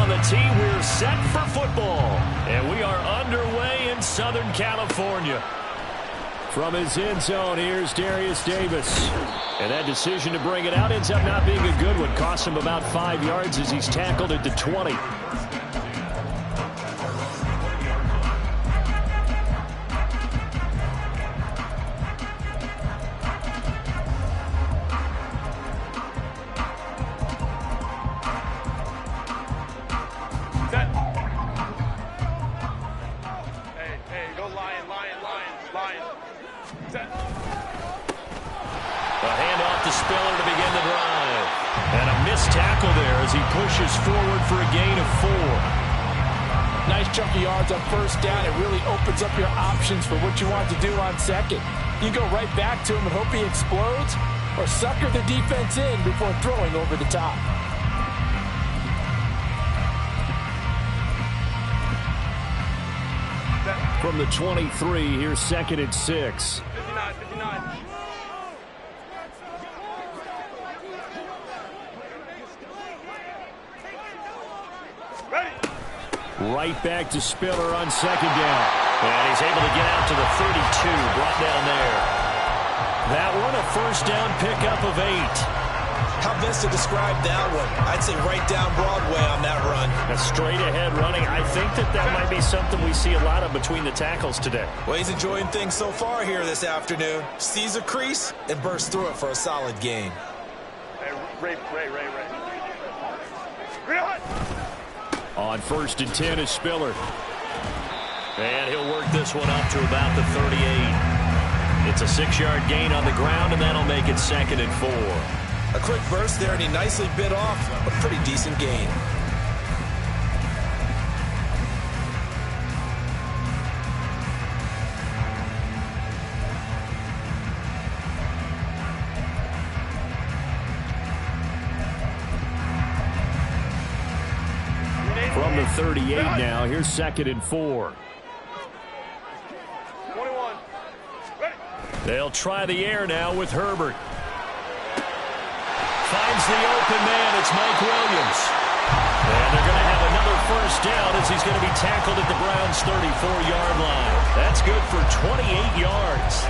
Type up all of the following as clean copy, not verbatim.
on the tee. We're set for football. And we are underway in Southern California. From his end zone, here's Darius Davis. And that decision to bring it out ends up not being a good one. Cost him about 5 yards as he's tackled at the 20. Pushes forward for a gain of 4. Nice chunky yards on first down. It really opens up your options for what you want to do on second. You go right back to him and hope he explodes, or sucker the defense in before throwing over the top. From the 23, here's 2nd and 6. 59. Right back to Spiller on 2nd down. And he's able to get out to the 32, brought down there. That one, a first down pickup of 8. How best to describe that one? I'd say right down Broadway on that run. A straight ahead running. I think that might be something we see a lot of between the tackles today. Well, he's enjoying things so far here this afternoon. Sees a crease and bursts through it for a solid gain. Hey, Ray. On 1st and 10 is Spiller. And he'll work this one up to about the 38. It's a 6-yard gain on the ground, and that'll make it 2nd and 4. A quick burst there, and he nicely bit off a pretty decent gain. From the 38 now, here's 2nd and 4. 21. Ready. They'll try the air now with Herbert. Finds the open man. It's Mike Williams. And they're going to have another first down as he's going to be tackled at the Browns' 34-yard line. That's good for 28 yards.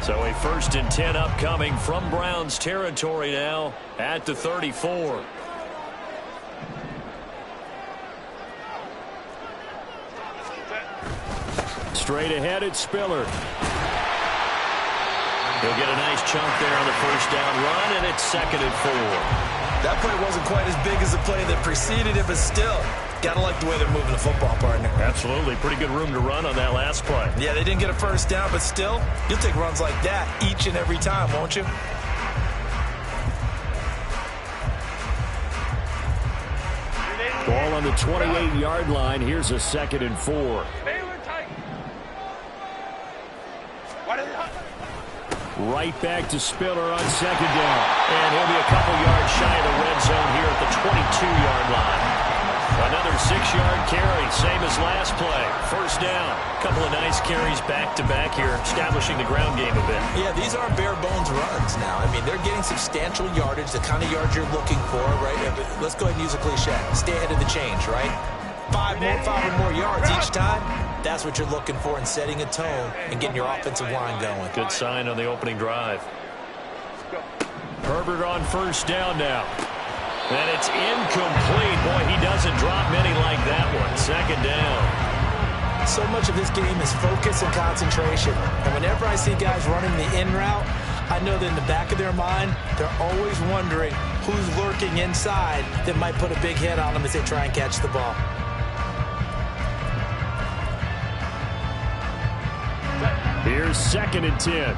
So a 1st and 10 upcoming from Browns territory now at the 34. Straight ahead, it's Spiller. He'll get a nice chunk there on the first down run, and it's 2nd and 4. That play wasn't quite as big as the play that preceded it, but still, gotta like the way they're moving the football, partner. Absolutely. Pretty good room to run on that last play. Yeah, they didn't get a first down, but still, you'll take runs like that each and every time, won't you? Ball on the 28-yard line. Here's a 2nd and 4. Right back to Spiller on 2nd down. And he'll be a couple yards shy of the red zone here at the 22-yard line. Another 6-yard carry, same as last play. First down. A couple of nice carries back-to-back here, establishing the ground game a bit. Yeah, these aren't bare-bones runs now. I mean, they're getting substantial yardage, the kind of yards you're looking for, right? Let's go ahead and use a cliche. Stay ahead of the change, right? 5 or more yards each time. That's what you're looking for in setting a tone and getting your offensive line going. Good sign on the opening drive. Herbert on first down now. And it's incomplete. Boy, he doesn't drop many like that one. 2nd down. So much of this game is focus and concentration. And whenever I see guys running the in route, I know that in the back of their mind, they're always wondering who's lurking inside that might put a big hit on them as they try and catch the ball. Here's 2nd and 10.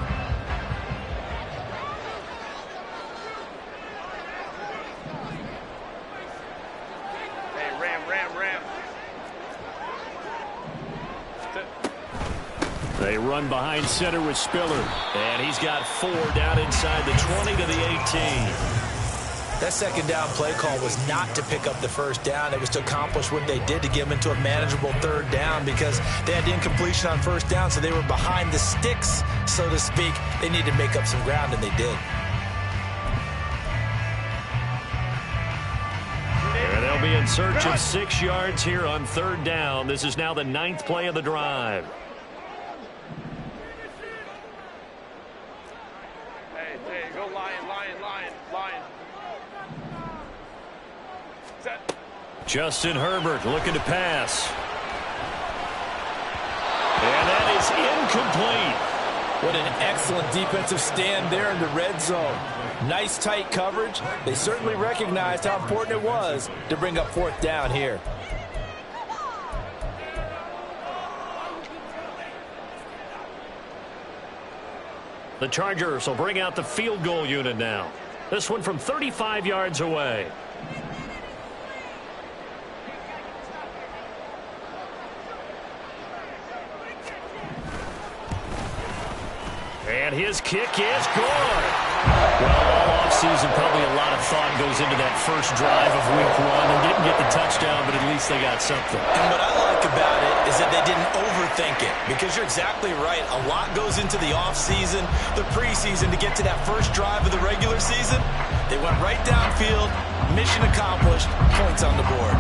Hey, Ram. They run behind center with Spiller. And he's got 4 down inside the 20 to the 18. That second down play call was not to pick up the first down. It was to accomplish what they did, to get them into a manageable third down, because they had incompletion on first down, so they were behind the sticks, so to speak. They needed to make up some ground, and they did. And they'll be in search of 6 yards here on third down. This is now the 9th play of the drive. Hey, go Lion. Set. Justin Herbert looking to pass. And that is incomplete. What an excellent defensive stand there in the red zone. Nice tight coverage. They certainly recognized how important it was to bring up fourth down here. The Chargers will bring out the field goal unit now. This one from 35 yards away. And his kick is good. Well, all offseason, probably a lot of thought goes into that first drive of Week 1. They didn't get the touchdown, but at least they got something. And what I like about it is that they didn't overthink it, because you're exactly right. A lot goes into the offseason, the preseason, to get to that first drive of the regular season. They went right downfield, mission accomplished, points on the board.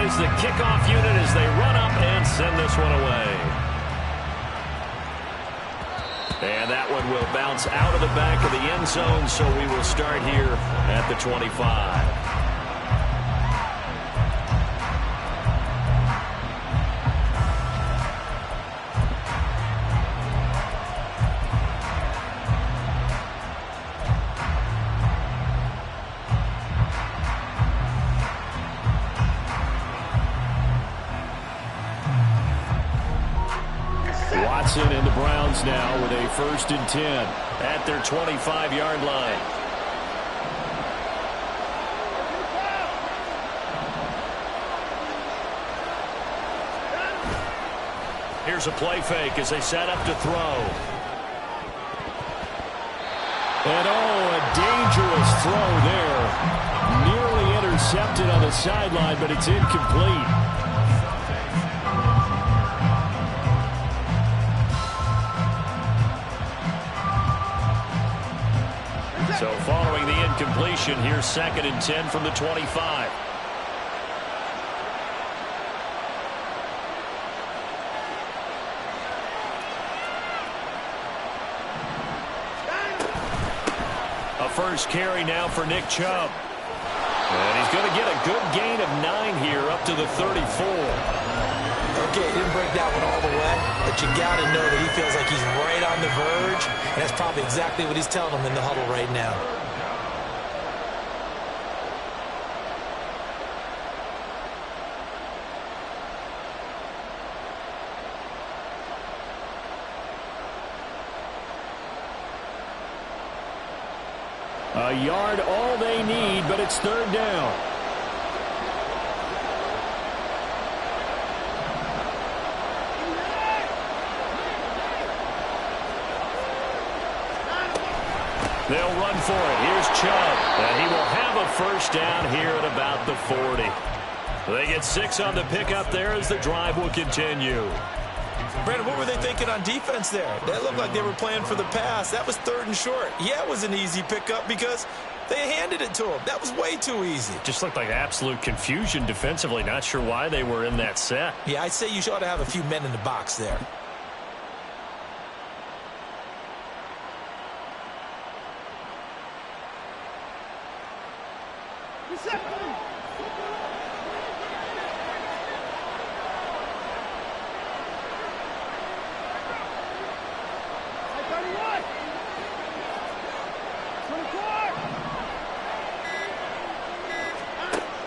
Is the kickoff unit as they run up and send this one away. And that one will bounce out of the back of the end zone, so we will start here at the 25. And the Browns now with a 1st and 10 at their 25-yard line. Here's a play fake as they set up to throw. And a dangerous throw there. Nearly intercepted on the sideline, but it's incomplete. So following the incompletion, here's 2nd and 10 from the 25. A first carry now for Nick Chubb. And he's going to get a good gain of 9 here up to the 34. Okay, didn't break that one all the way, but you got to know that he feels like he's right on the verge, and that's probably exactly what he's telling them in the huddle right now. A yard all they need, but it's 3rd down. They'll run for it. Here's Chubb. And he will have a first down here at about the 40. They get 6 on the pickup there as the drive will continue. Brandon, what were they thinking on defense there? That looked like they were playing for the pass. That was 3rd and short. Yeah, it was an easy pickup because they handed it to him. That was way too easy. Just looked like absolute confusion defensively. Not sure why they were in that set. Yeah, I'd say you ought to have a few men in the box there.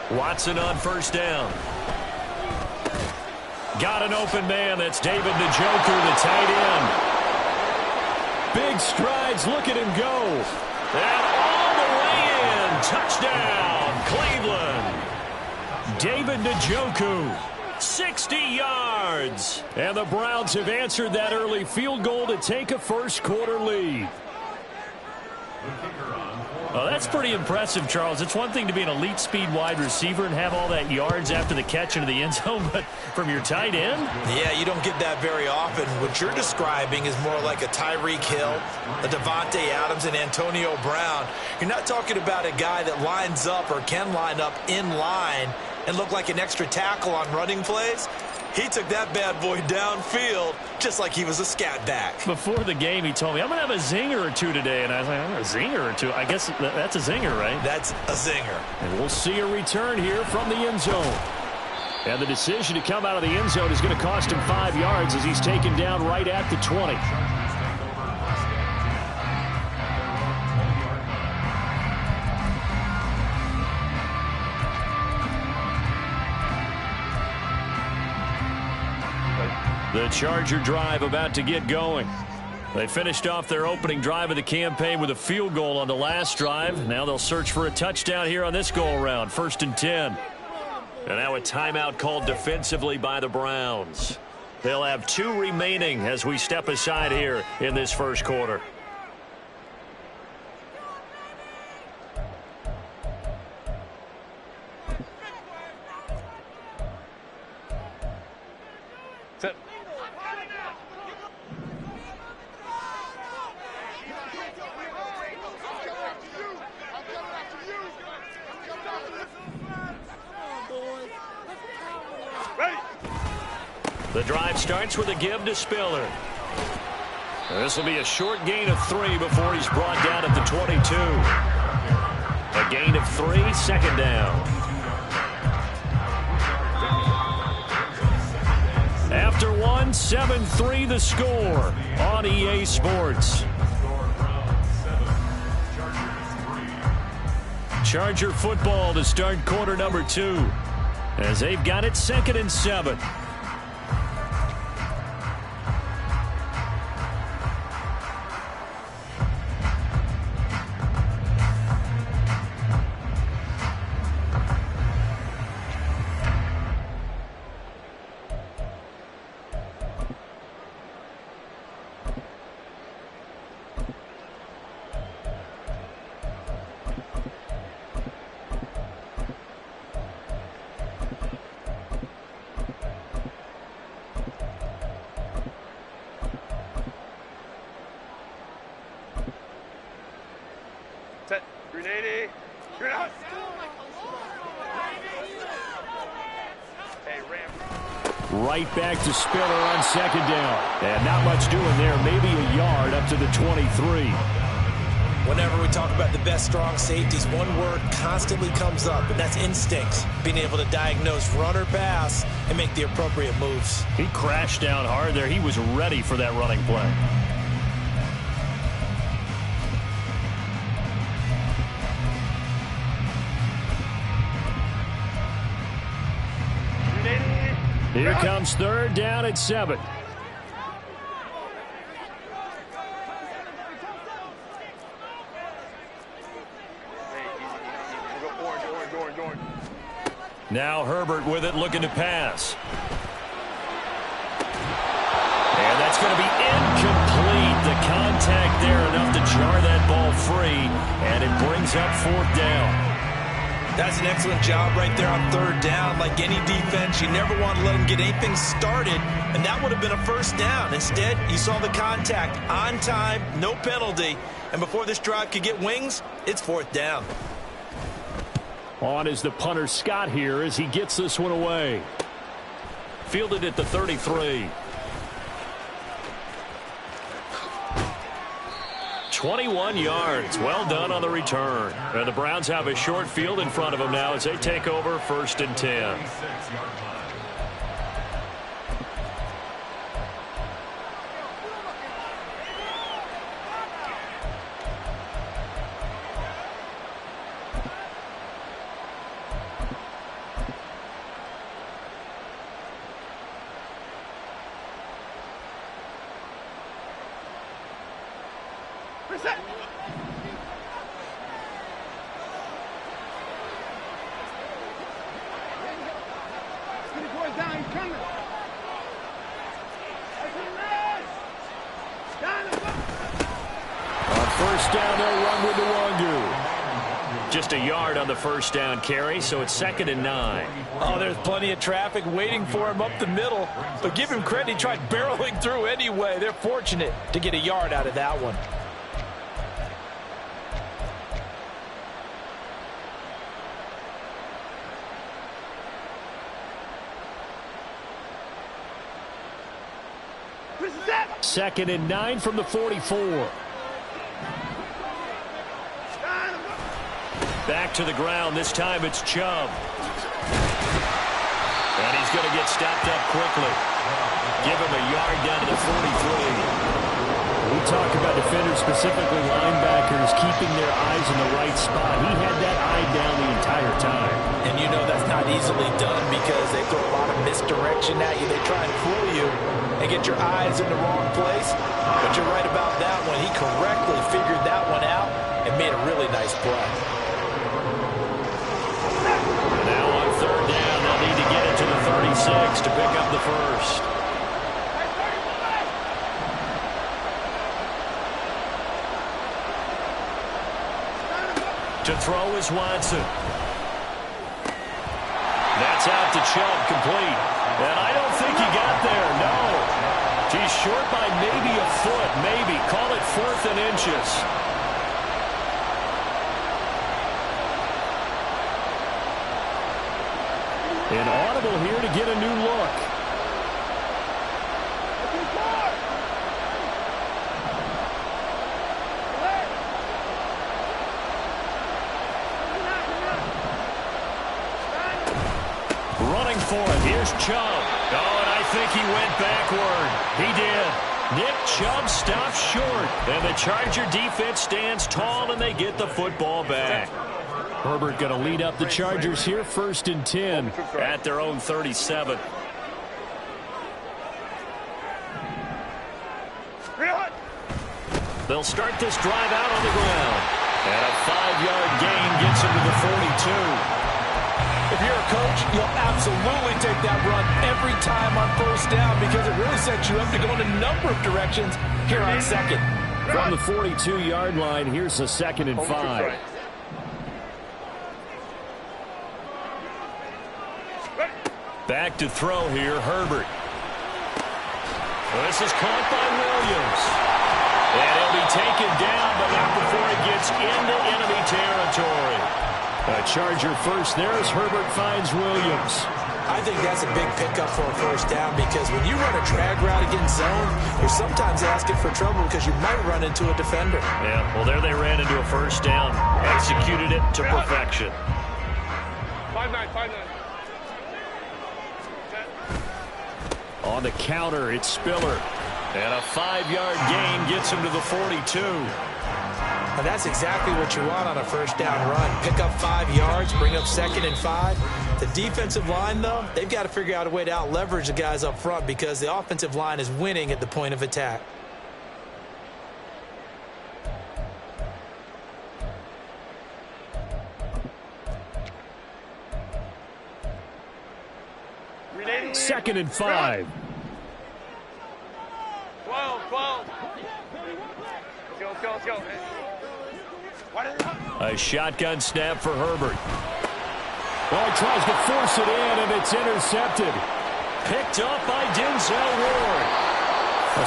Watson on first down. Got an open man. That's David Njoku, the tight end. Big strides. Look at him go. And all the way in. Touchdown, Cleveland. David Njoku. 60 yards. And the Browns have answered that early field goal to take a first-quarter lead. Well, that's pretty impressive, Charles. It's one thing to be an elite speed wide receiver and have all that yards after the catch into the end zone, but from your tight end? Yeah, you don't get that very often. What you're describing is more like a Tyreek Hill, a Devontae Adams, and Antonio Brown. You're not talking about a guy that lines up or can line up in line and look like an extra tackle on running plays. He took that bad boy downfield just like he was a scat back. Before the game, he told me, I'm going to have a zinger or two today. And I was like, a zinger or two? I guess that's a zinger, right? That's a zinger. And we'll see a return here from the end zone. And the decision to come out of the end zone is going to cost him 5 yards as he's taken down right at the 20. The Charger drive about to get going. They finished off their opening drive of the campaign with a field goal on the last drive. Now they'll search for a touchdown here on this go-around. 1st and 10. And now a timeout called defensively by the Browns. They'll have 2 remaining as we step aside here in this first quarter. Set. The drive starts with a give to Spiller. This will be a short gain of 3 before he's brought down at the 22. A gain of 3, 2nd down. After 1, 7-3 the score on EA Sports. Charger football to start quarter number 2 as they've got it 2nd and 7. Set. Grenade. You're out. Hey, Ram. Right back to Spiller on 2nd down. And not much doing there. Maybe a yard up to the 23. Whenever we talk about the best strong safeties, one word constantly comes up, and that's instincts. Being able to diagnose run or pass and make the appropriate moves. He crashed down hard there. He was ready for that running play. Here comes 3rd down at 7. Now Herbert with it, looking to pass. And that's going to be incomplete. The contact there enough to jar that ball free, and it brings up 4th down. That's an excellent job right there on 3rd down. Like any defense, you never want to let them get anything started, and that would have been a 1st down. Instead, you saw the contact on time, no penalty, and before this drive could get wings, it's 4th down. On is the punter Scott here as he gets this one away. Fielded at the 33. 21 yards. Well done on the return. And the Browns have a short field in front of them now as they take over 1st and 10. Reset. down, he's coming. On first down, they'll run with the Wk1. Just a yard on the first down carry, so it's 2nd and 9. Oh, there's plenty of traffic waiting for him up the middle. But give him credit, he tried barreling through anyway. They're fortunate to get a yard out of that one. Second and 9 from the 44. Back to the ground. This time it's Chubb. And he's going to get stopped up quickly. Give him a yard down to the 43. We talk about defenders, specifically linebackers, keeping their eyes in the right spot. He had that eye down the entire time. And you know that's not easily done because they throw a lot of misdirection at you. They try and fool you and get your eyes in the wrong place. But you're right about that one. He correctly figured that one out and made a really nice play. Now on third down, they'll need to get it to the 36 to pick up the first. To throw is Watson. That's out to Chubb, complete. And I don't think he got there, no. He's short by maybe a foot, maybe. Call it 4th and inches. An audible here to get a new look. Running for it. Here's Chubb. Oh, and I think he went backward. He did. Nick Chubb stops short. And the Charger defense stands tall, and they get the football back. Herbert going to lead up the Chargers here, 1st and 10 at their own 37. They'll start this drive out on the ground. And a 5-yard gain gets him to the 42. If you're a coach, you'll absolutely take that run every time on first down because it really sets you up to go in a number of directions here on second. From the 42-yard line, here's a 2nd and 5. Back to throw here, Herbert. This is caught by Williams. And he'll be taken down, but not before it gets into enemy territory. A Charger first there as Herbert finds Williams. I think that's a big pickup for a first down because when you run a drag route against zone, you're sometimes asking for trouble because you might run into a defender. Yeah, well, there they ran into a first down. Executed it to perfection. 5-9, 5-9. On the counter, it's Spiller. And a 5-yard gain gets him to the 42. And that's exactly what you want on a first down run. Pick up 5 yards, bring up 2nd and 5. The defensive line, though, they've got to figure out a way to out-leverage the guys up front because the offensive line is winning at the point of attack. Second and 5. 12. Let's go. A shotgun snap for Herbert. Well, he tries to force it in, and it's intercepted. Picked up by Denzel Ward.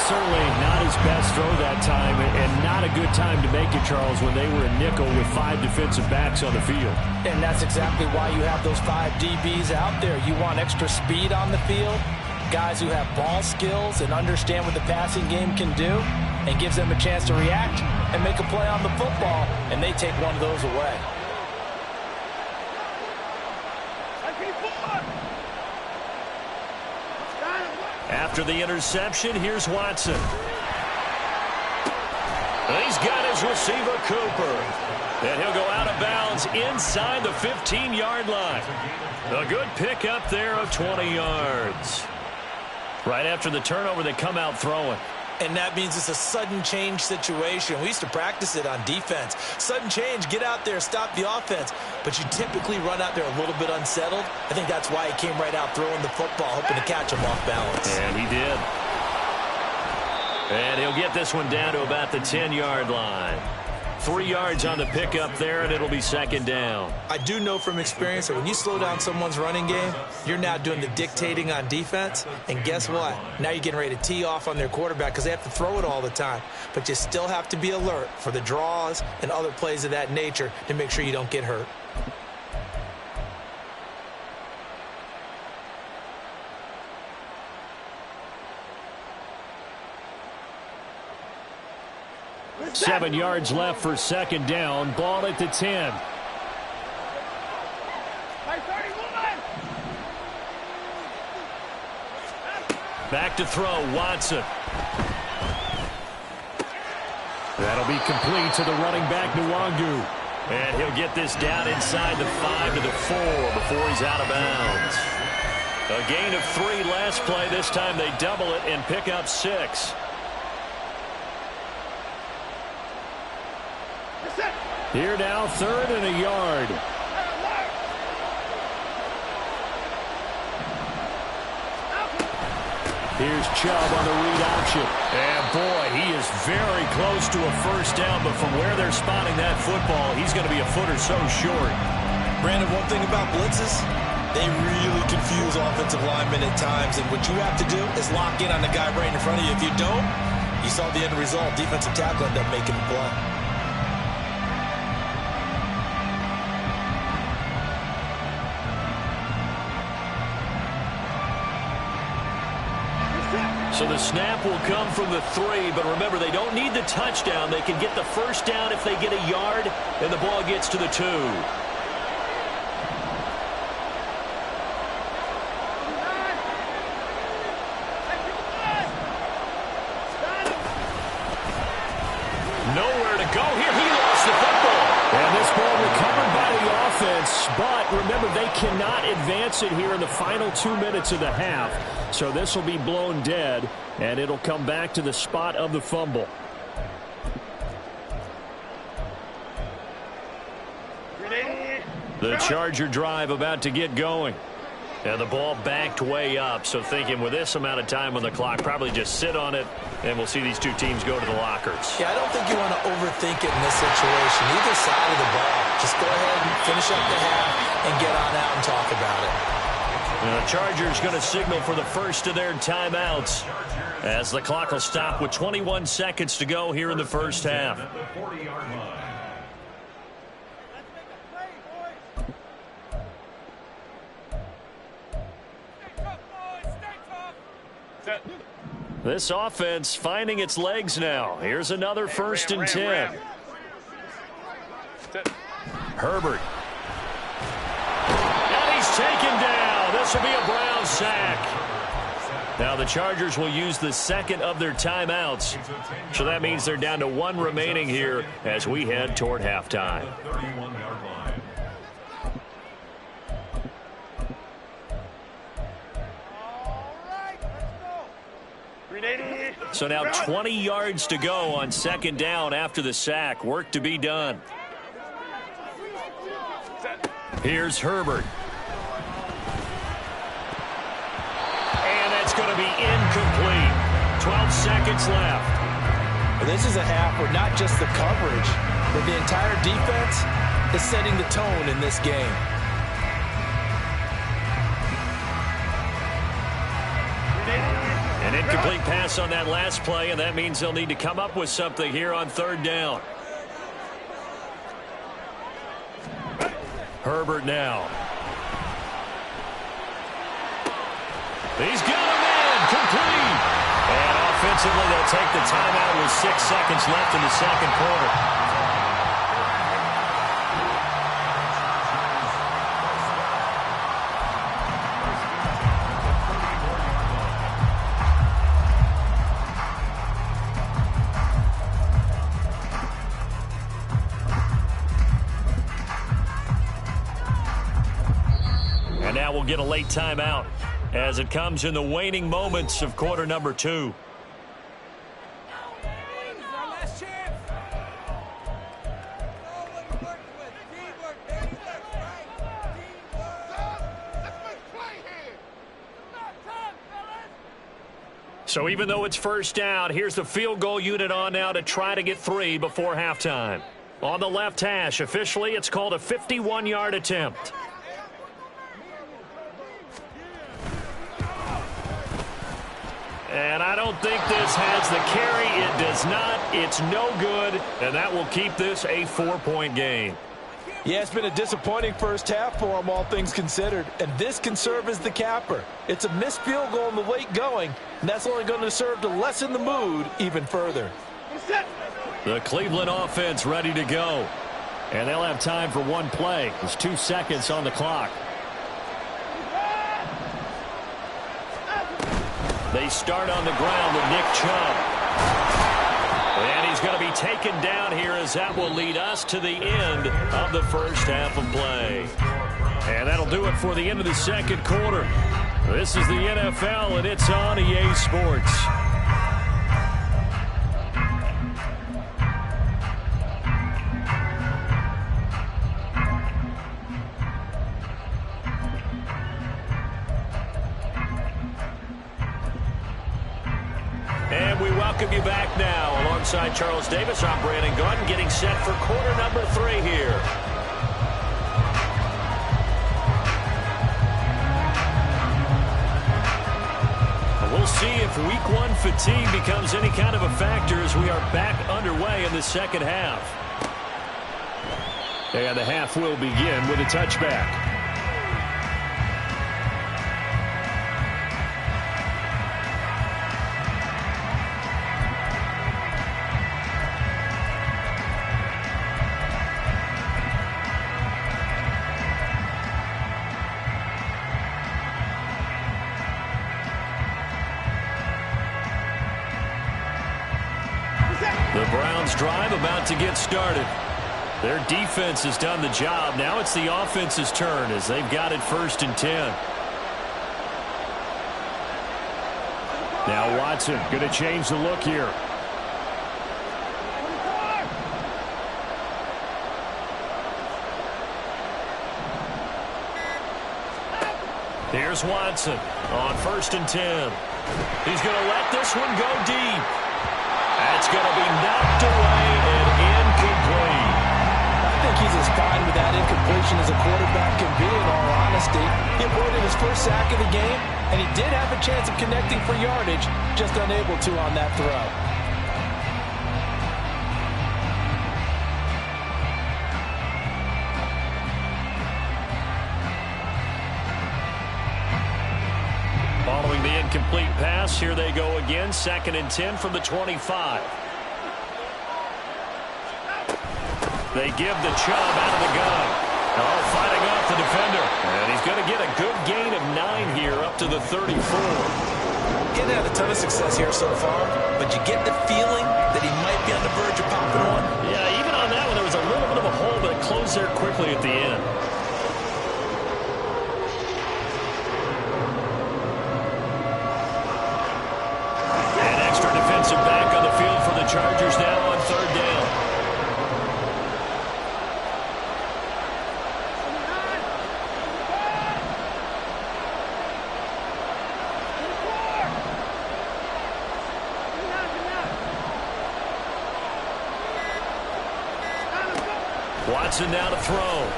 Certainly not his best throw that time, and not a good time to make it, Charles, when they were in nickel with 5 defensive backs on the field. And that's exactly why you have those 5 DBs out there. You want extra speed on the field, guys who have ball skills and understand what the passing game can do, and gives them a chance to react and make a play on the football, and they take one of those away. After the interception, here's Watson. He's got his receiver, Cooper. And he'll go out of bounds inside the 15-yard line. A good pickup there of 20 yards. Right after the turnover, they come out throwing. And that means it's a sudden change situation. We used to practice it on defense. Sudden change, get out there, stop the offense. But you typically run out there a little bit unsettled. I think that's why he came right out throwing the football, hoping to catch him off balance. And he did. And he'll get this one down to about the 10-yard line. 3 yards on the pickup there, and it'll be second down. I do know from experience that when you slow down someone's running game, you're now doing the dictating on defense. And guess what? Now you're getting ready to tee off on their quarterback because they have to throw it all the time. But you still have to be alert for the draws and other plays of that nature to make sure you don't get hurt. Seven yards left for second down. Ball at the 10. Back to throw, Watson. That'll be complete to the running back, Nwangu. And he'll get this down inside the 5 to the 4 before he's out of bounds. A gain of 3 last play. This time they double it and pick up 6. Here now, 3rd and a yard. Here's Chubb on the read option. And boy, he is very close to a first down, but from where they're spotting that football, he's going to be a foot or so short. Brandon, one thing about blitzes, they really confuse offensive linemen at times, and what you have to do is lock in on the guy right in front of you. If you don't, you saw the end result. Defensive tackle ended up making a play. So the snap will come from the 3, but remember, they don't need the touchdown. They can get the first down if they get a yard, and the ball gets to the 2. Nowhere to go here. He lost the football. And this ball recovered by the offense, but remember, they cannot advance it here in the final 2 minutes of the half. So this will be blown dead, and it'll come back to the spot of the fumble. The Charger drive about to get going. And the ball backed way up, so thinking with this amount of time on the clock, probably just sit on it, and we'll see these two teams go to the lockers. Yeah, I don't think you want to overthink it in this situation. Either side of the ball. Just go ahead and finish up the half and get on out and talk about it. And the Chargers going to signal for the first of their timeouts as the clock will stop with 21 seconds to go here in the first half. This offense finding its legs now. Here's another 1st and 10. Herbert. And he's taken down. This will be a Brown sack. Now the Chargers will use the second of their timeouts. So that means they're down to 1 remaining here as we head toward halftime. So now 20 yards to go on second down after the sack. Work to be done. Here's Herbert. And that's going to be incomplete. 12 seconds left. Well, this is a half where not just the coverage, but the entire defense is setting the tone in this game. An incomplete pass on that last play, and that means they'll need to come up with something here on third down. Herbert now. He's got him in. Complete. And offensively, they'll take the timeout with 6 seconds left in the second quarter. And now we'll get a late timeout as it comes in the waning moments of quarter number 2. So even though it's first down, here's the field goal unit on now to try to get 3 before halftime. On the left hash, officially, it's called a 51-yard attempt. And I don't think this has the carry. It does not. It's no good, and that will keep this a 4-point game. Yeah, it's been a disappointing first half for them, all things considered. And this can serve as the capper. It's a missed field goal in the late going, and that's only going to serve to lessen the mood even further. The Cleveland offense ready to go. And they'll have time for one play. There's 2 seconds on the clock. They start on the ground with Nick Chubb. And he's going to be taken down here as that will lead us to the end of the first half of play. And that'll do it for the end of the second quarter. This is the NFL, and it's on EA Sports. And we welcome you back now. Alongside Charles Davis, I'm Brandon Gaudin, getting set for quarter number 3 here. We'll see if week 1 fatigue becomes any kind of a factor as we are back underway in the second half. And the half will begin with a touchback. The Browns drive about to get started. Their defense has done the job. Now it's the offense's turn as they've got it 1st and 10. Now Watson going to change the look here. Here's Watson on 1st and 10. He's going to let this one go deep. That's going to be knocked away and incomplete. I think he's as fine with that incompletion as a quarterback can be, in all honesty. He avoided his first sack of the game, and he did have a chance of connecting for yardage, just unable to on that throw. Following the incomplete pass, here they go again. 2nd and 10 from the 25. They give the Chubb out of the gun. Oh, fighting off the defender. And he's going to get a good gain of 9 here up to the 34. Getting had a ton of success here so far, but you get the feeling that he might be on the verge of popping one. Yeah, even on that one, there was a little bit of a hole, but it closed there quickly at the end. Defensive back on the field for the Chargers now on 3rd down. Watson now to throw.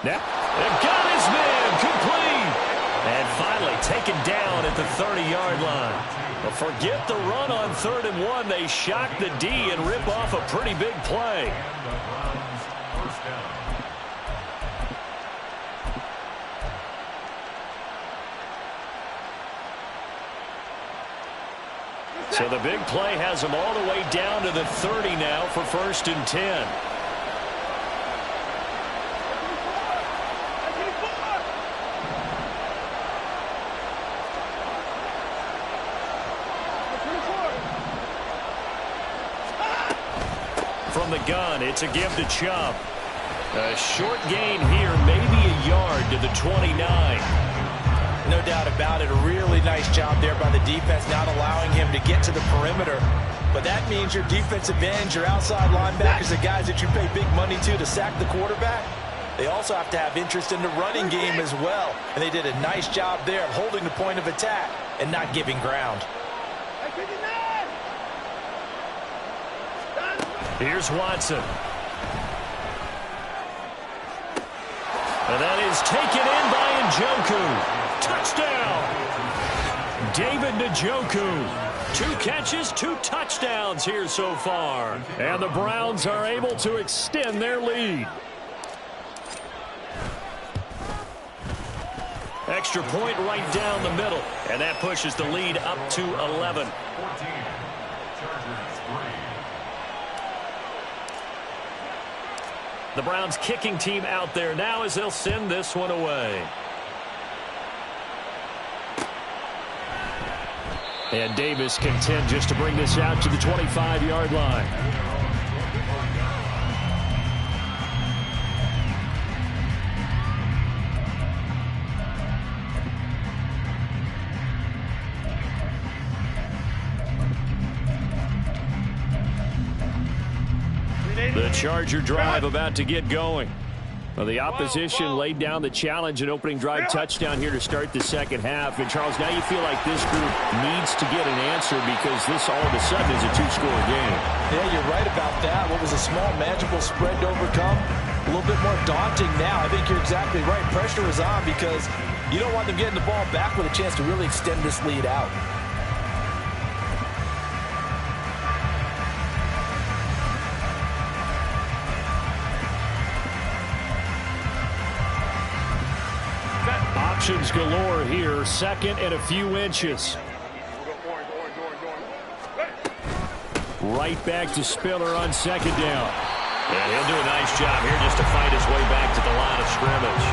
Now, they've got his man complete. And finally taken down at the 30-yard line. But forget the run on 3rd and 1. They shock the D and rip off a pretty big play. So the big play has them all the way down to the 30 now for 1st and 10. From the gun, it's a give to Chubb. A short gain here, maybe a yard to the 29. No doubt about it. A really nice job there by the defense, not allowing him to get to the perimeter. But that means your defensive ends, your outside linebackers, the guys that you pay big money to sack the quarterback, they also have to have interest in the running game as well. And they did a nice job there of holding the point of attack and not giving ground. Here's Watson. And that is taken in by Njoku. Touchdown! David Njoku. 2 catches, 2 touchdowns here so far. And the Browns are able to extend their lead. Extra point right down the middle. And that pushes the lead up to 11. The Browns kicking team out there now as they'll send this one away. And Davis content just to bring this out to the 25-yard line. The Charger drive about to get going. Well, the opposition laid down the challenge and opening drive touchdown here to start the second half. And, Charles, now you feel like this group needs to get an answer because this all of a sudden is a 2-score game. Yeah, you're right about that. What was a small, manageable spread to overcome, a little bit more daunting now. I think you're exactly right. Pressure is on because you don't want them getting the ball back with a chance to really extend this lead out. Options galore here. Second and a few inches. Right back to Spiller on second down. And he'll do a nice job here just to fight his way back to the line of scrimmage.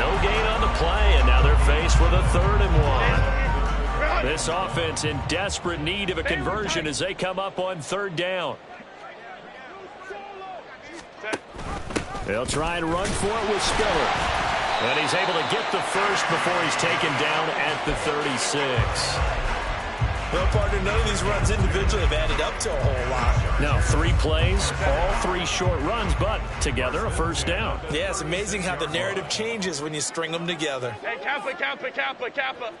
No gain on the play, and now they're faced with a 3rd and 1. This offense in desperate need of a conversion as they come up on 3rd down. They'll try and run for it with Spiller. And he's able to get the first before he's taken down at the 36. Well, partner, none of these runs individually have added up to a whole lot. Now, 3 plays, all 3 short runs, but together a first down. Yeah, it's amazing how the narrative changes when you string them together. Hey, Kappa, Kappa, Kappa, Kappa.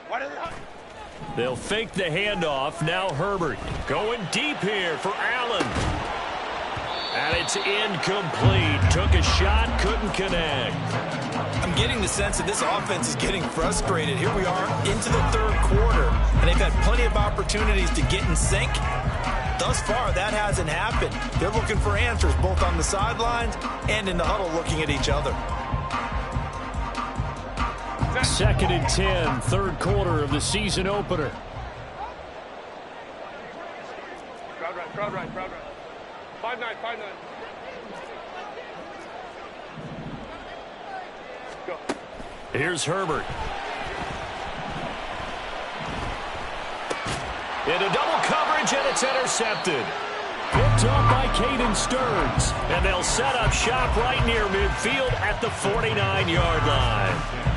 What is it? They'll fake the handoff. Now Herbert going deep here for Allen. And it's incomplete. Took a shot, couldn't connect. I'm getting the sense that this offense is getting frustrated. Here we are into the 3rd quarter, and they've had plenty of opportunities to get in sync. Thus far, that hasn't happened. They're looking for answers both on the sidelines and in the huddle looking at each other. 2nd and 10, 3rd quarter of the season opener. Crowd right, crowd right, crowd right. 5-9, 5-9. Go. Here's Herbert. Into double coverage, and it's intercepted. Picked up by Caden Stearns. And they'll set up shop right near midfield at the 49-yard line.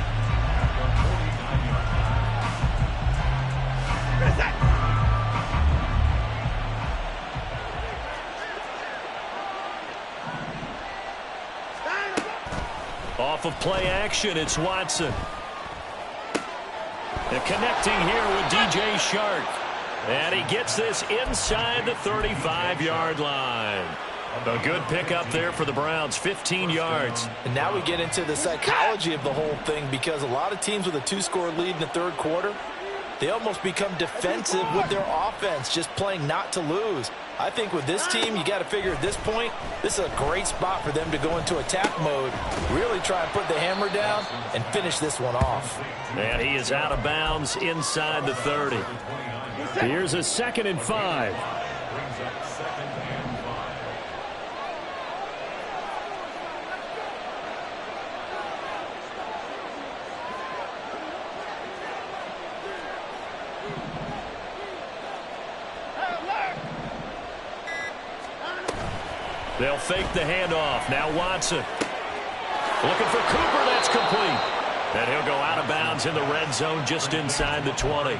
Off of play action, it's Watson. And connecting here with DJ Shark. And he gets this inside the 35-yard line. A good pickup there for the Browns, 15 yards. And now we get into the psychology of the whole thing because a lot of teams with a 2-score lead in the 3rd quarter, they almost become defensive with their offense, just playing not to lose. I think with this team, you got to figure at this point, this is a great spot for them to go into attack mode, really try and put the hammer down and finish this one off. And he is out of bounds inside the 30. Here's a 2nd and 5. They'll fake the handoff. Now Watson. Looking for Cooper. That's complete. And he'll go out of bounds in the red zone just inside the 20.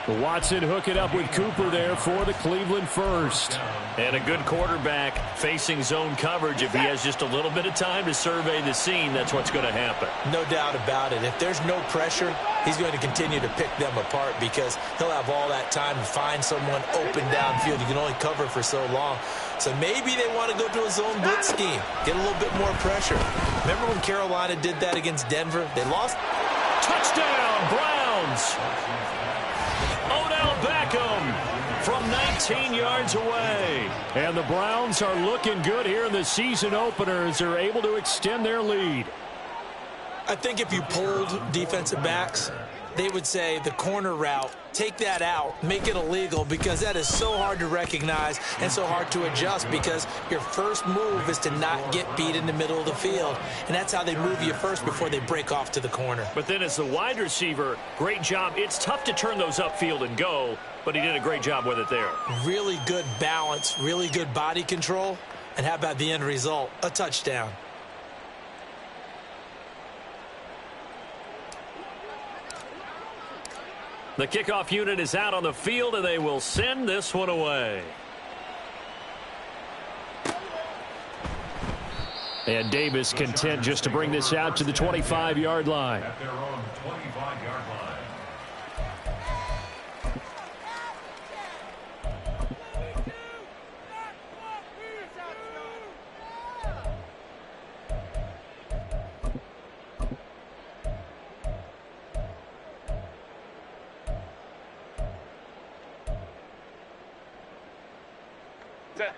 Watson hooking up with Cooper there for the Cleveland first. And a good quarterback facing zone coverage. If he has just a little bit of time to survey the scene, that's what's going to happen. No doubt about it. If there's no pressure, he's going to continue to pick them apart because he'll have all that time to find someone open downfield. You can only cover for so long. So maybe they want to go to a zone blitz scheme, get a little bit more pressure. Remember when Carolina did that against Denver? They lost. Touchdown, Browns! Odell Beckham from 19 yards away. And the Browns are looking good here in the season opener as they're able to extend their lead. I think if you polled defensive backs, they would say the corner route, take that out, make it illegal, because that is so hard to recognize and so hard to adjust because your first move is to not get beat in the middle of the field. And that's how they move you first before they break off to the corner. But then as the wide receiver, great job. It's tough to turn those upfield and go, but he did a great job with it there. Really good balance, really good body control. And how about the end result? A touchdown. The kickoff unit is out on the field, and they will send this one away. And Davis content just to bring this out to the 25-yard line. At their own 25-yard line.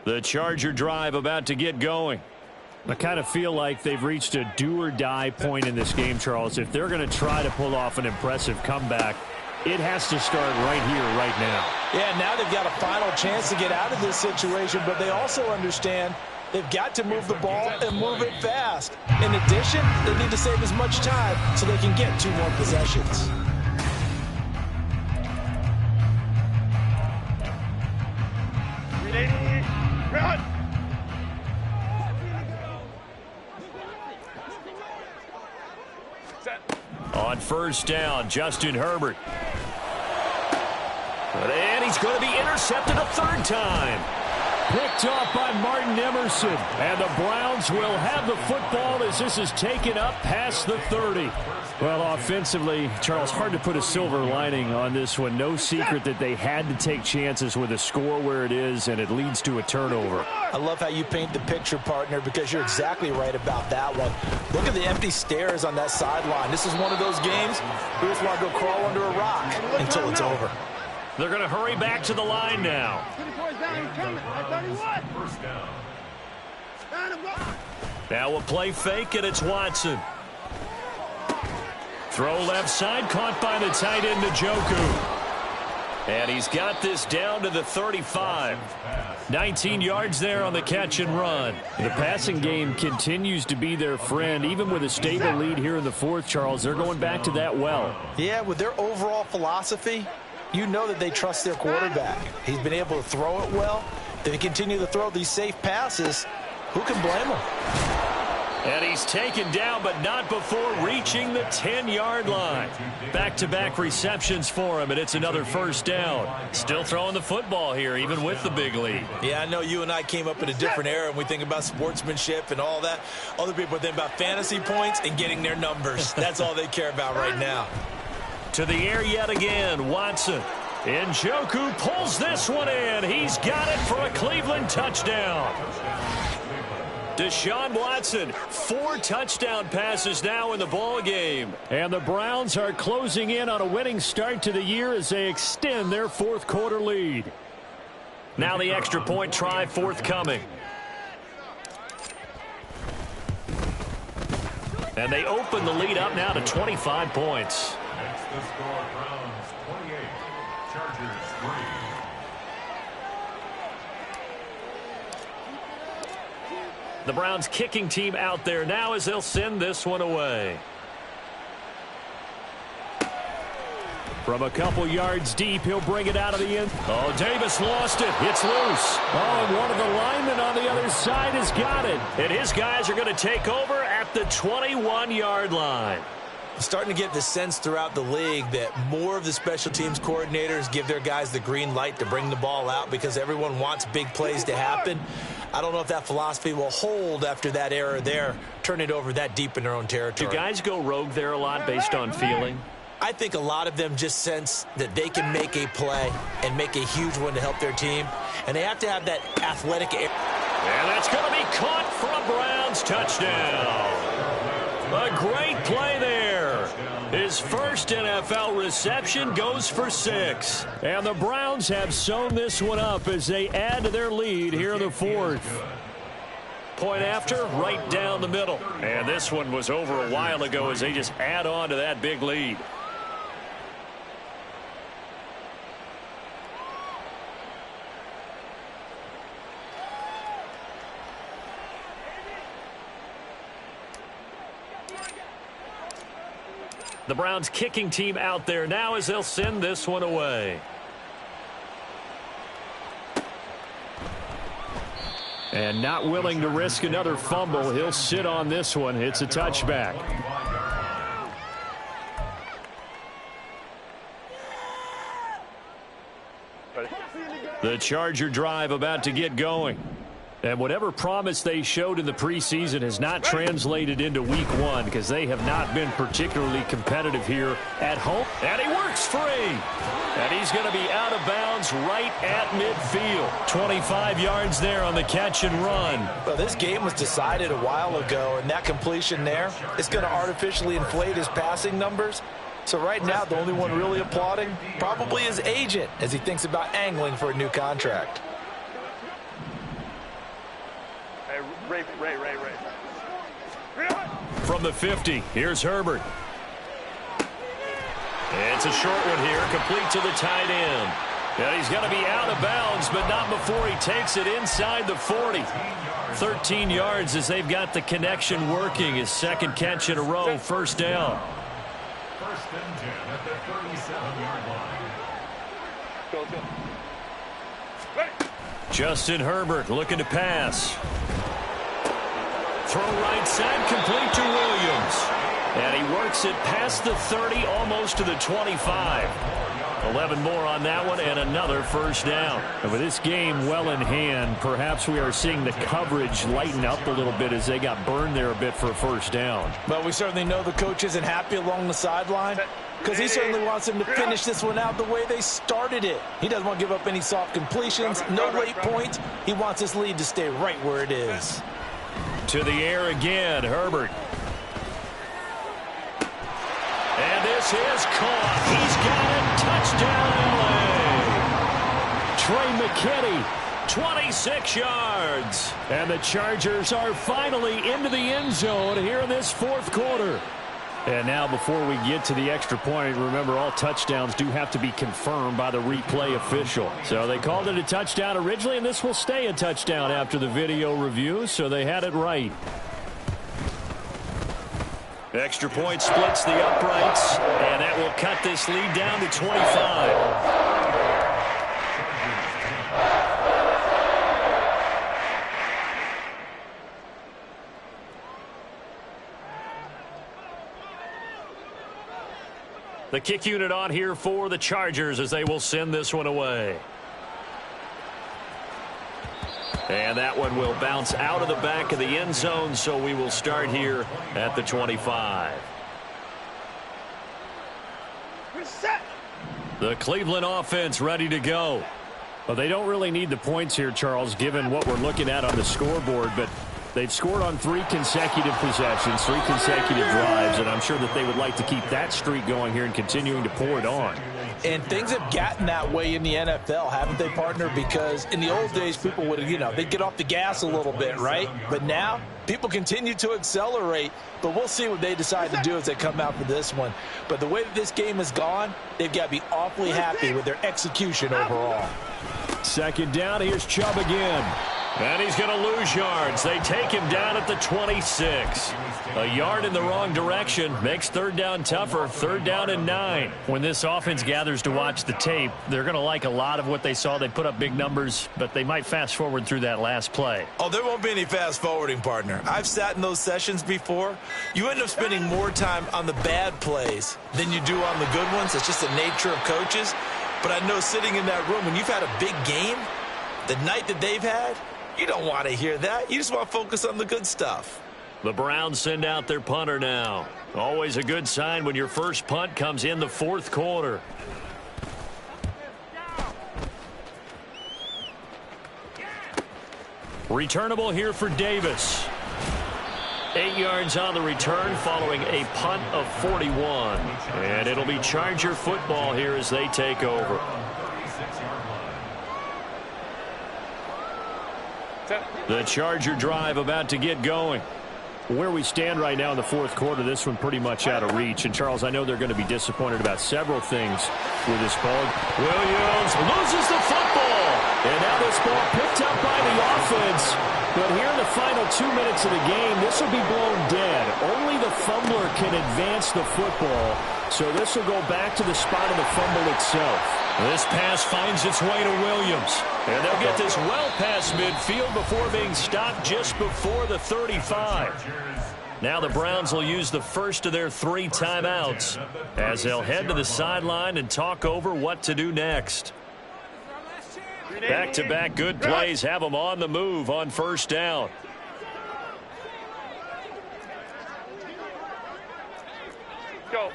The Charger drive about to get going. I kind of feel like they've reached a do-or-die point in this game, Charles. If they're going to try to pull off an impressive comeback, it has to start right here, right now. Yeah, now they've got a final chance to get out of this situation, but they also understand they've got to move the ball and move it fast. In addition, they need to save as much time so they can get 2 more possessions. Run! On first down, Justin Herbert. And he's going to be intercepted a third time. Picked off by Martin Emerson. And the Browns will have the football as this is taken up past the 30. Well, offensively, Charles, hard to put a silver lining on this one. No secret that they had to take chances with a score where it is, and it leads to a turnover. I love how you paint the picture, partner, because you're exactly right about that one. Look at the empty stairs on that sideline. This is one of those games you just want to go crawl under a rock until it's over. They're going to hurry back to the line now. Now a play fake, and it's Watson. Throw left side, caught by the tight end, Njoku. And he's got this down to the 35. 19 yards there on the catch and run. The passing game continues to be their friend. Even with a stable lead here in the fourth, Charles, they're going back to that well. Yeah, with their overall philosophy, you know that they trust their quarterback. He's been able to throw it well. They continue to throw these safe passes. Who can blame them? And he's taken down, but not before reaching the 10-yard line. Back-to-back receptions for him, and it's another first down. Still throwing the football here, even with the big lead. Yeah, I know you and I came up in a different era, and we think about sportsmanship and all that. Other people think about fantasy points and getting their numbers. That's all they care about right now. To the air yet again, Watson. Njoku pulls this one in. He's got it for a Cleveland touchdown. Deshaun Watson, 4 touchdown passes now in the ball game. And the Browns are closing in on a winning start to the year as they extend their fourth quarter lead. Now the extra point try forthcoming. And they open the lead up now to 25 points. Next to score, Browns 28, Chargers 3. The Browns kicking team out there now as they'll send this one away. From a couple yards deep, he'll bring it out of the end. Oh, Davis lost it. It's loose. Oh, and one of the linemen on the other side has got it. And his guys are going to take over at the 21-yard line. Starting to get the sense throughout the league that more of the special teams coordinators give their guys the green light to bring the ball out because everyone wants big plays to happen. I don't know if that philosophy will hold after that error there, turn it over that deep in their own territory. Do guys go rogue there a lot based on feeling? I think a lot of them just sense that they can make a play and make a huge one to help their team, and they have to have that athletic air. And that's going to be caught for a Browns touchdown. A great play there. His first NFL reception goes for 6. And the Browns have sewn this one up as they add to their lead here in the 4th. Point after, right down the middle. And this one was over a while ago as they just add on to that big lead. The Browns kicking team out there now as they'll send this one away. And not willing to risk another fumble. He'll sit on this one. It's a touchback. The Charger drive about to get going. And whatever promise they showed in the preseason has not translated into week 1 because they have not been particularly competitive here at home. And he works free. And he's going to be out of bounds right at midfield. 25 yards there on the catch and run. Well, this game was decided a while ago, and that completion there is going to artificially inflate his passing numbers. So right now, the only one really applauding probably his agent as he thinks about angling for a new contract. Ray. From the 50, here's Herbert. It's a short one here, complete to the tight end. And he's going to be out of bounds, but not before he takes it inside the 40. 13 yards as they've got the connection working. His second catch in a row, first down. First and 10 at the 37-yard line. Go. Justin Herbert looking to pass. Throw right side, complete to Williams. And he works it past the 30, almost to the 25. 11 more on that one, and another first down. And with this game well in hand, perhaps we are seeing the coverage lighten up a little bit as they got burned there a bit for a first down. Well, we certainly know the coach isn't happy along the sideline because he certainly wants them to finish this one out the way they started it. He doesn't want to give up any soft completions, no late points. He wants his lead to stay right where it is. To the air again, Herbert. And this is caught. He's got it. Touchdown, LA. Trey McKinney, 26 yards. And the Chargers are finally into the end zone here in this 4th quarter. And now before we get to the extra point, remember all touchdowns do have to be confirmed by the replay official. So they called it a touchdown originally, and this will stay a touchdown after the video review, so they had it right. Extra point splits the uprights, and that will cut this lead down to 25. The kick unit on here for the Chargers as they will send this one away. And that one will bounce out of the back of the end zone, so we will start here at the 25. The Cleveland offense ready to go. Well, they don't really need the points here, Charles, given what we're looking at on the scoreboard, but they've scored on 3 consecutive possessions, 3 consecutive drives, and I'm sure that they would like to keep that streak going here and continuing to pour it on. And things have gotten that way in the NFL, haven't they, partner? Because in the old days, people would, they'd get off the gas a little bit, right? But now, people continue to accelerate. But we'll see what they decide to do as they come out for this one. But the way that this game has gone, they've got to be awfully happy with their execution overall. Second down, here's Chubb again. And he's going to lose yards. They take him down at the 26. A yard in the wrong direction makes third down tougher. Third down and 9. When this offense gathers to watch the tape, they're going to like a lot of what they saw. They put up big numbers, but they might fast forward through that last play. Oh, there won't be any fast forwarding, partner. I've sat in those sessions before. You end up spending more time on the bad plays than you do on the good ones. It's just the nature of coaches. But I know sitting in that room, when you've had a big game, the night that they've had, you don't want to hear that. You just want to focus on the good stuff. The Browns send out their punter now. Always a good sign when your first punt comes in the fourth quarter. Returnable here for Davis. 8 yards on the return following a punt of 41. And it'll be Charger football here as they take over. The Charger drive about to get going. Where we stand right now in the fourth quarter, this one pretty much out of reach. And, Charles, I know they're going to be disappointed about several things with this ball. Williams loses the football. And now this ball picked up by the offense. But here in the final 2 minutes of the game, this will be blown dead. Only the fumbler can advance the football. So this will go back to the spot of the fumble itself. This pass finds its way to Williams. And they'll get this well past midfield before being stopped just before the 35. Now the Browns will use the first of their 3 timeouts as they'll head to the sideline and talk over what to do next. Back-to-back good plays have them on the move on first down. Go.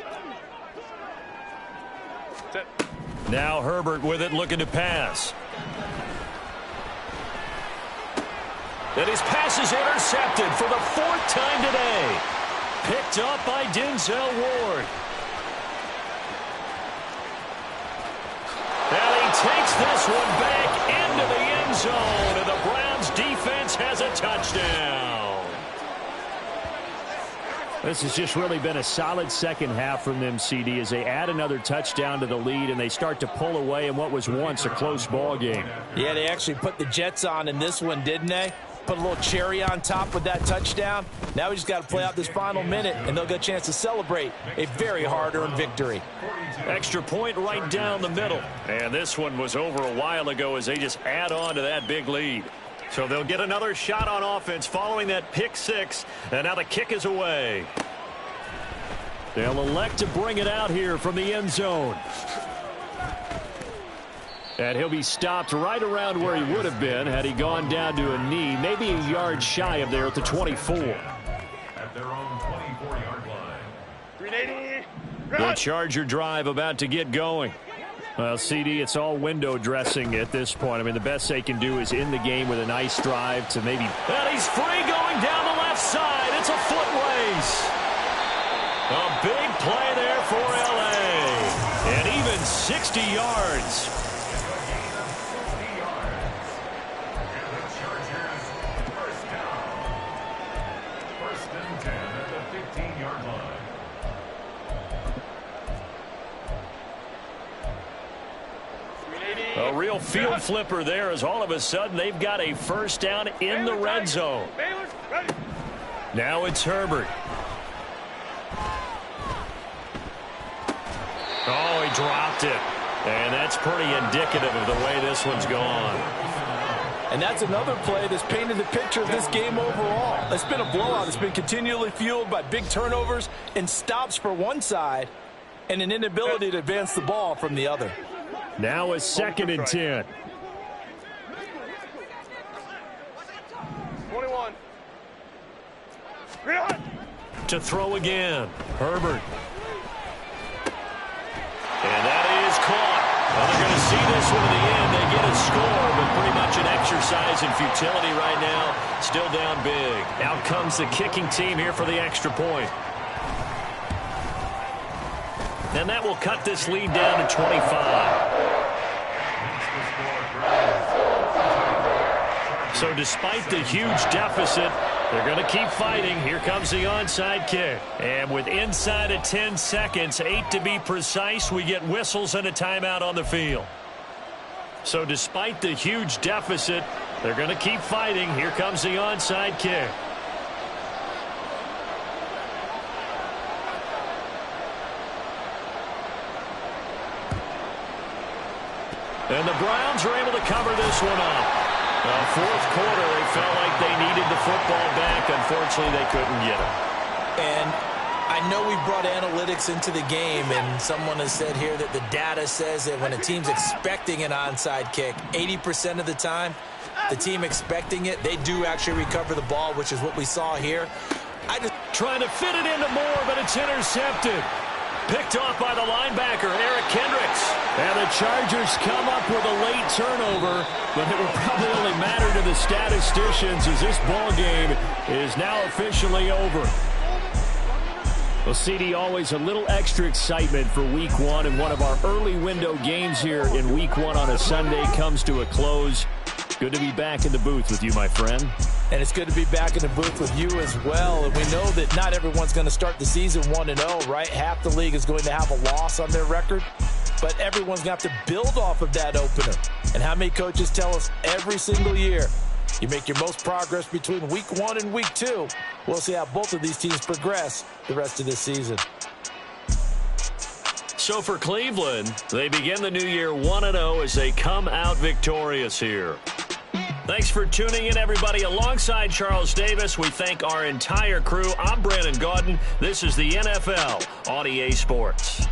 Now Herbert with it, looking to pass. And his pass is intercepted for the 4th time today. Picked up by Denzel Ward. And he takes this one back into the end zone, and the Browns defense has a touchdown. This has just really been a solid second half from them, CD, as they add another touchdown to the lead and they start to pull away in what was once a close ball game. Yeah, they actually put the Jets on in this one, didn't they? Put a little cherry on top with that touchdown. Now we just got to play out this final minute, and they'll get a chance to celebrate a very hard-earned victory. Extra point right down the middle. And this one was over a while ago as they just add on to that big lead. So they'll get another shot on offense following that pick 6. And now the kick is away. They'll elect to bring it out here from the end zone. And he'll be stopped right around where he would have been had he gone down to a knee, maybe a yard shy of there at the 24. At their own 24-yard line. 380. The Charger drive about to get going. Well, CD, it's all window dressing at this point. I mean, the best they can do is end the game with a nice drive to maybe... And he's free going down the left side. It's a foot race. A big play there for L.A. And even 60 yards. A real field flipper there as all of a sudden they've got a first down in the red zone. Now it's Herbert. Oh, he dropped it. And that's pretty indicative of the way this one's gone. And that's another play that's painted the picture of this game overall. It's been a blowout. It's been continually fueled by big turnovers and stops for one side and an inability to advance the ball from the other. Now a 2nd and 10. 21. To throw again. Herbert. And that is caught. Well, they're going to see this one in the end. They get a score, but pretty much an exercise in futility right now. Still down big. Out comes the kicking team here for the extra point. And that will cut this lead down to 25. So despite the huge deficit, they're going to keep fighting. Here comes the onside kick. And with inside of 10 seconds, 8 to be precise, we get whistles and a timeout on the field. So despite the huge deficit, They're going to keep fighting. Here comes the onside kick. And the Browns are able to cover this one up. Fourth quarter, they felt like they needed the football back. Unfortunately, they couldn't get it. And I know we brought analytics into the game, and someone has said here that the data says that when a team's expecting an onside kick, 80% of the time, the team expecting it, they do actually recover the ball, which is what we saw here. Trying to fit it into Moore, but it's intercepted. Picked off by the linebacker, Eric Kendricks. And the Chargers come up with a late turnover, but it will probably only matter to the statisticians as this ball game is now officially over. Well, CD, always a little extra excitement for Week 1, and one of our early window games here in Week 1 on a Sunday comes to a close. Good to be back in the booth with you, my friend. And it's good to be back in the booth with you as well. And we know that not everyone's going to start the season 1-0, right? Half the league is going to have a loss on their record. But everyone's going to have to build off of that opener. And how many coaches tell us every single year, you make your most progress between Week 1 and Week 2. We'll see how both of these teams progress the rest of this season. So for Cleveland, they begin the new year 1-0 as they come out victorious here. Thanks for tuning in, everybody. Alongside Charles Davis, we thank our entire crew. I'm Brandon Gaudin. This is the NFL on EA Sports.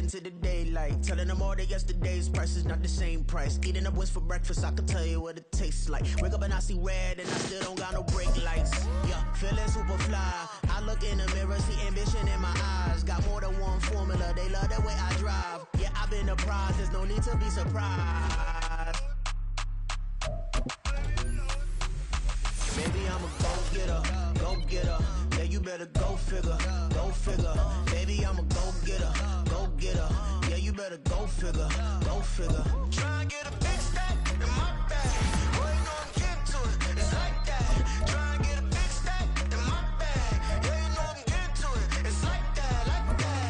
To the daylight, telling them all that yesterday's price is not the same price. Eating up what's for breakfast, I can tell you what it tastes like. Wake up and I see red and I still don't got no brake lights. Yeah, feeling super fly. I look in the mirror, see ambition in my eyes. Got more than one formula, they love the way I drive. Yeah, I've been a prize, there's no need to be surprised. Baby, I'm a go-getter, go-getter. Yeah, you better go figure, go figure. Baby, I'm a go-getter, go-getter. Yeah, you better go figure, go figure. Try and get a big stack in my bag. Boy, you know I'm getting to it, it's like that. Try and get a big stack in my bag. Yeah, you know I'm getting to it, it's like that, like that.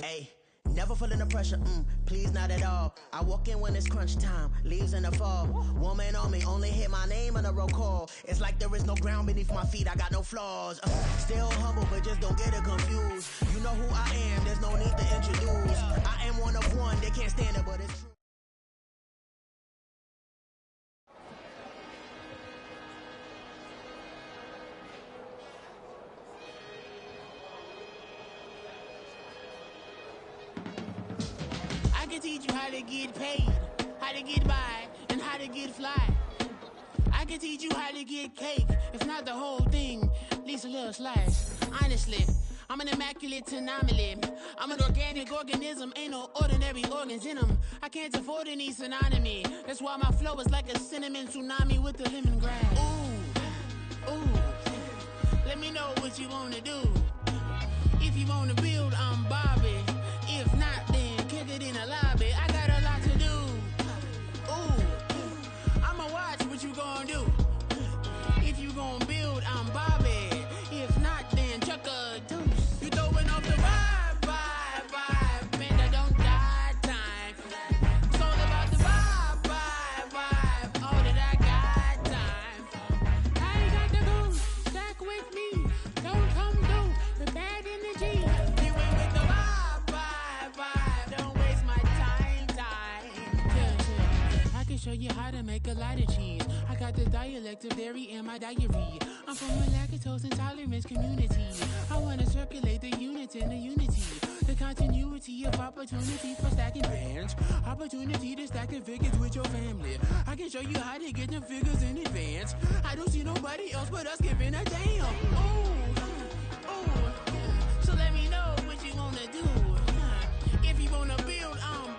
Hey, never feeling the pressure, please not at all. I walk in when it's crunch time, leaves in the fall. Woman on me, only hit my name on a roll call. It's like there is no ground beneath my feet, I got no flaws. Still humble, but just don't get it confused. You know who I am, there's no need to introduce. I am one of one, they can't stand it, but it's true. I can teach you how to get paid, how to get by, and how to get fly. I can teach you how to get cake, if not the whole thing, at least a little slice. Honestly, I'm an immaculate anomaly. I'm an organic organism, ain't no ordinary organs in them. I can't afford any synonymy. That's why my flow is like a cinnamon tsunami with the lemongrass. Ooh, ooh, let me know what you wanna do. If you wanna build, I'm Bobby. If not, then kick it in the lobby. I got a lot to do. Ooh, I'ma watch what you gonna do. If you gonna build, I'm Bobby. If not, then chuck a deuce. You throwing off the vibe, vibe, vibe. Man, I don't die time. It's all about the vibe, vibe, vibe. All that I got time. I ain't got to go stack with me. Don't come through the bad energy. You ain't with the vibe, vibe, vibe. Don't waste my time. Yeah. I can show you how to make a lot of cheese. I got the dialect of dairy in my diary. I'm from a lactose intolerance community. I want to circulate the units in the unity. The continuity of opportunity for stacking bands. Opportunity to stack the figures with your family. I can show you how to get the figures in advance. I don't see nobody else but us giving a damn. Ooh, ooh. So let me know what you wanna do. If you wanna build, I'm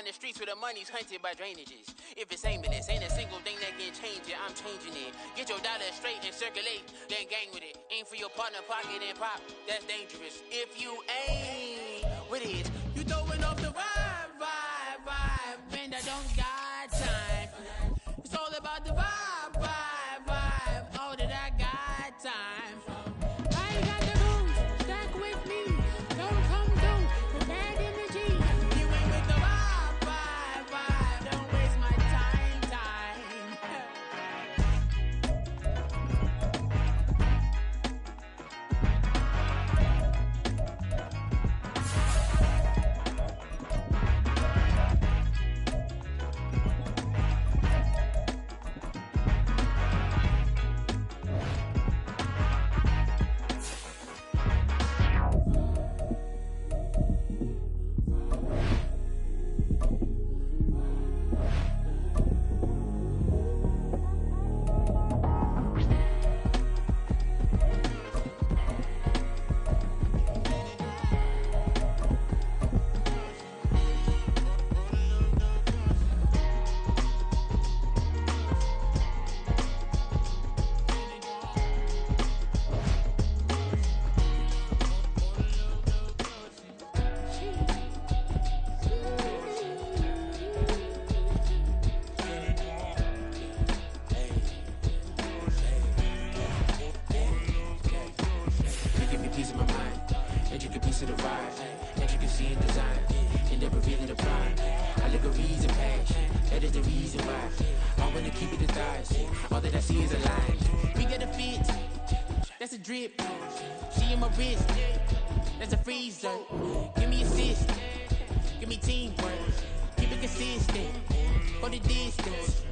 in the streets where the money's hunted by drainages. If it's aimless, ain't a single thing that can change it. I'm changing it. Get your dollar straight and circulate, then gang with it. Aim for your partner, pocket and pop. That's dangerous. If you aim with it, you throwing off the vibe, vibe, vibe. Man, I don't got time. It's all about the vibe, vibe, vibe. All that I got time. I got the rules, stack with me. Don't come through with bad energy. You ain't with the vibe, vibe, vibe. Don't waste my time, time. That's a drip. She in my wrist. That's a freezer. Give me assist. Give me teamwork. Keep it consistent. For the distance.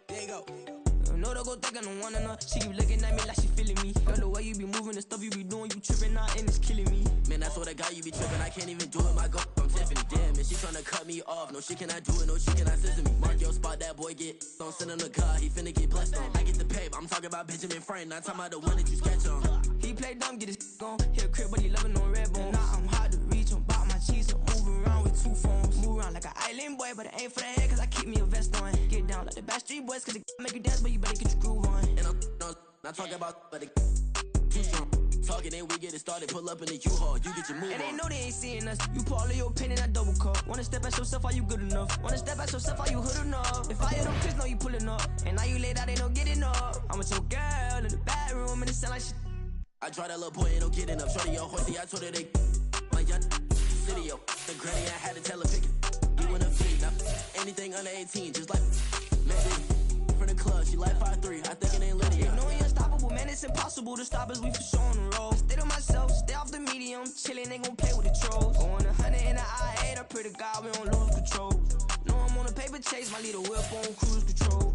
There you go. No, don't go think I don't wanna know. She keep looking at me like she feeling me. Yo, the way you be moving, the stuff you be doing, you tripping out and it's killing me. Man, I swear to God, you be tripping. I can't even do it. My girl, I'm Tiffany. Damn, and she tryna cut me off. No, she cannot do it. No, she cannot scissor me. Mark your spot, that boy get. Don't send him the car. He finna get blessed on. I get the paper. I'm talking about Benjamin Franklin. Not talking about the one that you sketch on. He play dumb, get his on. Hit a crib, but he loving on red bone. Now I'm hard to reach. I'm bout my cheese. I'm moving around with two phones. Move around like an island boy, but it ain't for the head, cause I keep me a vest on. Get down like the Backstreet Boys, cause it make you dance, but you better get your groove on. And I'm not talking about, but it too strong. Talking, then we get it started. Pull up in the U-Haul, you get your move on. And they know they ain't seeing us. You put all of your pen in that double cup. Wanna step at yourself, are you good enough? Wanna step at yourself, are you hood enough? If I hear them kids, know you pulling up. And now you laid out, they don't get enough. I'm with your girl in the bedroom, and it sound like shit. I try that little boy, ain't no get enough. Shorty, your horsey, I told her they my young city, yo. The granny, I had to tell her pick it. You in a feed, now anything under 18, just like maybe. From the club, she like 5'3", I think it ain't Lydia. You know we unstoppable, man, it's impossible to stop us, we for sure on the road. Stay to myself, stay off the medium, chillin', ain't gon' play with the trolls. Going 100 in the I-8, I pray to God we don't lose control. Know I'm on a paper chase, my little whip on cruise control.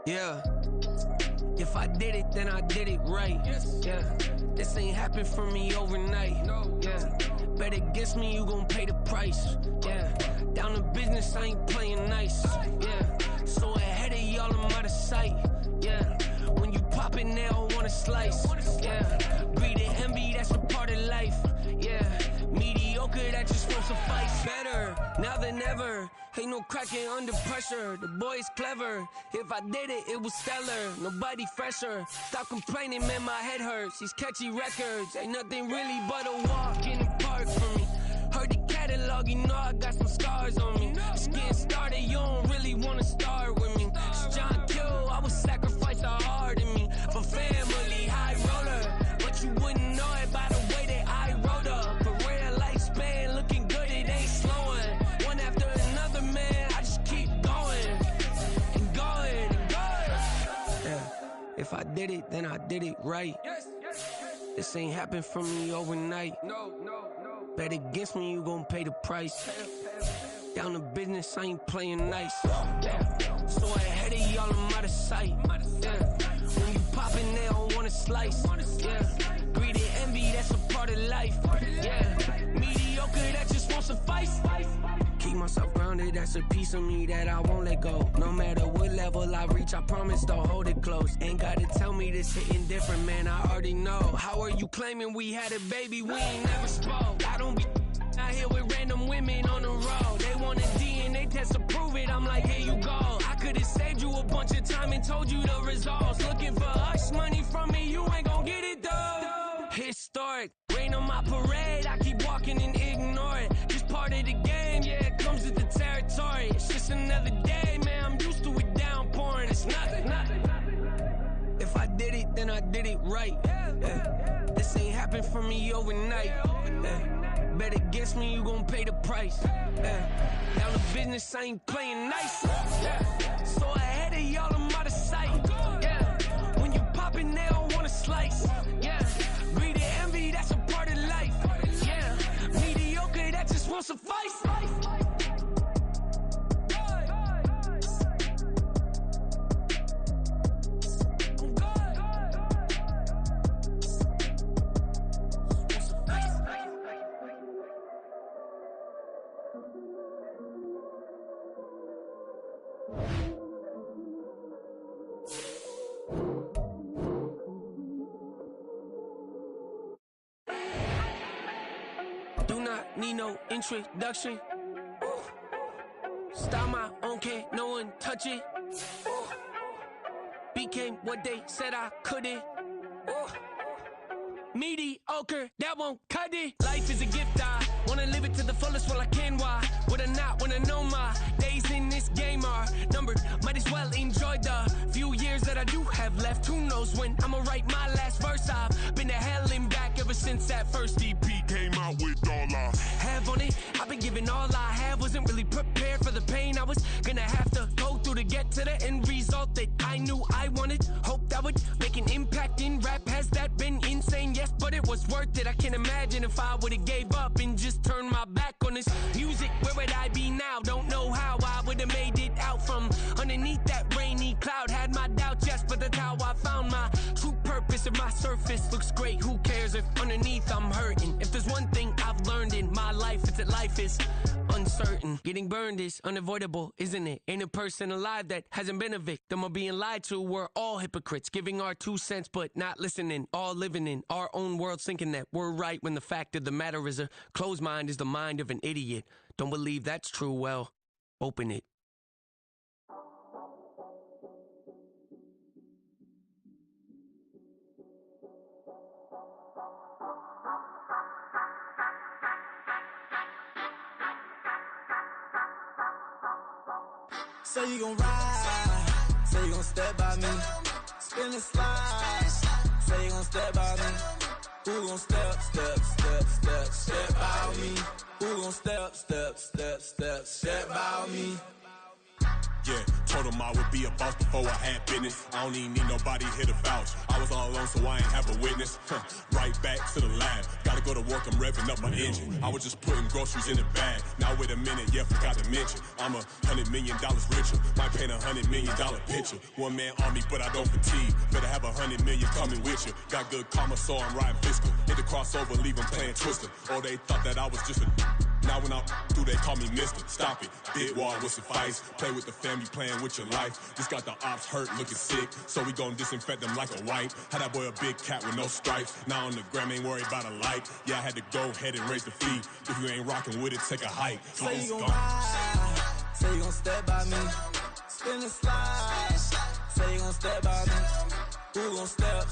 Yeah, if I did it, then I did it right. Yeah, this ain't happened for me overnight. Yeah, bet against me, you gon' pay the price. Yeah, down to business, I ain't playing nice. Yeah, so ahead of y'all, I'm out of sight. Yeah, when you poppin', they don't wanna slice. Yeah, greed and envy, that's a part of life. Yeah, mediocre, that just won't suffice. Better now than ever. Ain't no cracking under pressure, the boy's clever. If I did it, it was stellar, nobody fresher. Stop complaining, man, my head hurts. These catchy records, ain't nothing really but a walk in the park for me. Heard the catalog, you know I got some scars on me. Just getting started, you don't really wanna start with me. It's John Kill, I would sacrifice a heart in me. For family, high roller, but you wouldn't know it by the way that I wrote up. A real lifespan, looking good, it ain't slowing. One after another, man, I just keep going and going and going. Yeah, if I did it, then I did it right. This ain't happened for me overnight. Bet against me, you gon' pay the price. Down to business, I ain't playing nice. So ahead of y'all, I'm out of sight. When you poppin', they don't wanna slice. Greed and envy, that's a part of life. Mediocre, that just won't suffice. Keep myself grounded, that's a piece of me that I won't let go. No matter what level I reach, I promise to hold it close. Ain't gotta tell me this hitting different, man, I already know. How are you claiming we had a baby, we ain't never spoke? I don't be out here with random women on the road. They want a DNA test to prove it, I'm like, here you go. I could've saved you a bunch of time and told you the results. Looking for hush money from me, you ain't gon' get it though. Historic, rain on my parade, I keep walking and ignore it. Just part of the game, yeah, it comes with the territory. It's just another day, man, I'm used to it downpouring. It's nothing. If I did it, then I did it right. This ain't happened for me overnight. Bet against me, you gon' pay the price. Down to business, I ain't playing nice. So ahead of y'all, I'm out of sight. When you poppin', they don't wanna slice. Greed and envy, that's a part of life. Mediocre, that just won't suffice. Do not need no introduction. Style my own, can't no one touch it. Became what they said I couldn't. Mediocre, that won't cut it. Life is a gift, I wanna live it to the fullest while I can. Why would I not wanna know my days in this game are numbered? Might as well enjoy the few years that I do have left. Who knows when I'ma write my last verse? I've been to hell and back ever since that first EP came out with all I have on it. I've been giving all I have, wasn't really prepared for the pain I was gonna have to go through to get to the end result that I knew I wanted. Hoped I would make an impact in rap. Has that been insane? Yes, but it was worth it. I can't imagine if I would've gave up and just turned my back on this music. Where would I be now? Don't know how I would've made it out from underneath that rainy cloud. Had my doubts, yes, but that's how I found my true purpose. If my surface looks great, who cares if underneath I'm hurting? If there's one thing I've learned in my life, it's that life is uncertain. Getting burned is unavoidable, isn't it? Ain't a person alive that hasn't been a victim of being lied to. We're all hypocrites, giving our 2 cents but not listening. All living in our own world, thinking that we're right when the fact of the matter is a closed mind is the mind of an idiot. Don't believe that's true? Well, open it. Say you gon' ride, say you gon' step by me, spin and slide, say you gon' step by me. Who gon' step by me? Who gon' step by me? Yeah, told him I would be a boss before I had business. I don't even need nobody here to vouch. I was all alone, so I ain't have a witness. Right back to the lab. Gotta go to work, I'm revving up my engine. I was just putting groceries in the bag. Now wait a minute, yeah, forgot to mention. I'm $100 million richer. Might paint $100 million picture. One man army, but I don't fatigue. Better have 100 million coming with you. Got good karma, so I'm riding fiscal. Hit the crossover, leave them playing Twister. Oh, they thought that I was just a... Now when I'm through, they call me Mister. Stop it, big wall with suffice. Play with the family, playing with your life. Just got the ops hurt, looking sick. So we gon' disinfect them like a wipe. Had that boy a big cat with no stripes. Now on the gram, ain't worried about a light. Yeah, I had to go ahead and raise the fee. If you ain't rocking with it, take a hike. Say you gon' ride, say you gon' step by me, spin and slide. Say you gon' step by me. Who gon' step